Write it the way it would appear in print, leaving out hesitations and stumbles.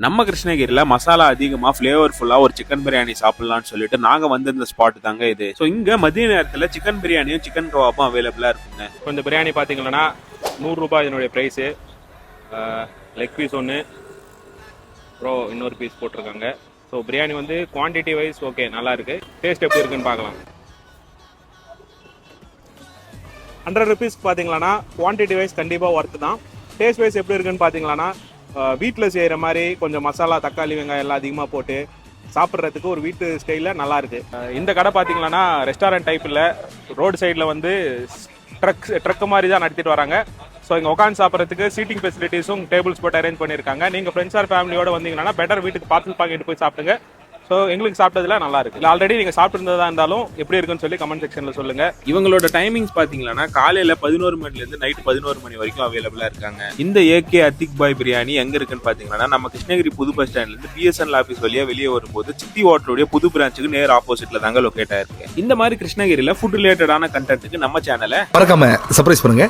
நம்ம கிருஷ்ணகிரியில மசாலா அதிகமா ஃபிளேவர்ஃபுல்லா ஒரு சிக்கன் பிரியாணி சாப்பிடலாம்னு சொல்லிட்டு நாங்க வந்திருந்த ஸ்பாட் தாங்க இது. ஸோ இங்க மதிய நேரத்துல சிக்கன் பிரியாணியும் சிக்கன் கவாப்பும் அவைலபிளா இருக்குங்க. இப்போ இந்த பிரியாணி பார்த்தீங்கன்னா 100 ரூபாய் இதனுடைய ப்ரைஸு. லெக் பீஸ் ஒன்று, அப்புறம் இன்னொரு பீஸ் போட்டிருக்காங்க. ஸோ பிரியாணி வந்து குவான்டிட்டி வைஸ் ஓகே, நல்லா இருக்கு. டேஸ்ட் எப்படி இருக்குன்னு பார்க்கலாம். 100 ருபீஸ்க்கு பார்த்தீங்களன்னா குவான்டிட்டி வைஸ் கண்டிப்பாக ஒர்த்து தான். டேஸ்ட் வைஸ் எப்படி இருக்குன்னு பார்த்தீங்கன்னா வீட்டில் செய்கிற மாதிரி கொஞ்சம் மசாலா, தக்காளி, வெங்காயம் எல்லாம் அதிகமாக போட்டு சாப்பிட்றதுக்கு ஒரு வீட்டு ஸ்டைலில் நல்லாயிருக்கு. இந்த கடை பார்த்தீங்கன்னா ரெஸ்டாரண்ட் டைப் இல்லை, ரோடு சைடில் வந்து ட்ரக் மாதிரி தான் நடத்திட்டு வராங்க. ஸோ இங்கே உட்காந்து சாப்பிட்றதுக்கு சீட்டிங் ஃபெசிலிட்டிஸும் டேபிள்ஸ் போட்டு அரேஞ்ச் பண்ணியிருக்காங்க. நீங்கள் ஃப்ரெண்ட்ஸ் ஆர் ஃபேமிலியோட வந்தீங்கன்னா பெட்டர் வீட்டுக்கு பார்சல் பாக்கெட்டு போய் சாப்பிடுங்க. ஸோ எங்களுக்கு சாப்பிட்டதுல நல்லா இருக்கு. இல்லை ஆல்ரெடி நீங்கள் சாப்பிட்டுருந்ததா இருந்தாலும் எப்படி இருக்குன்னு சொல்லி கமெண்ட் செக்ஷனில் சொல்லுங்க. இவங்களோட டைமிங்ஸ் பாத்தீங்கன்னா காலையில 11 மணிலேருந்து நைட் 11 மணி வரைக்கும் அவைலபிளா இருக்காங்க. இந்த ஏகே அத்திக் பாய் பிரியாணி எங்க இருக்குன்னு பாத்தீங்கன்னா நம்ம கிருஷ்ணகிரி புது பஸ் ஸ்டாண்ட்ல இருந்து பிஎஸ்என்எல் ஆஃபீஸ் வழியா வெளியே வரும்போது சிட்டி ஹோட்டலுடைய புது பிரான்ச்சுக்கு நேர் ஆப்போசிட்ல தாங்க லொகேட் ஆயிருக்கு. இந்த மாதிரி கிருஷ்ணகிரியில ஃபுட் ரிலேட்டடான கண்டென்ட்டுக்கு நம்ம சேனலை மறக்காம சர்ப்ரைஸ் பண்ணுங்க.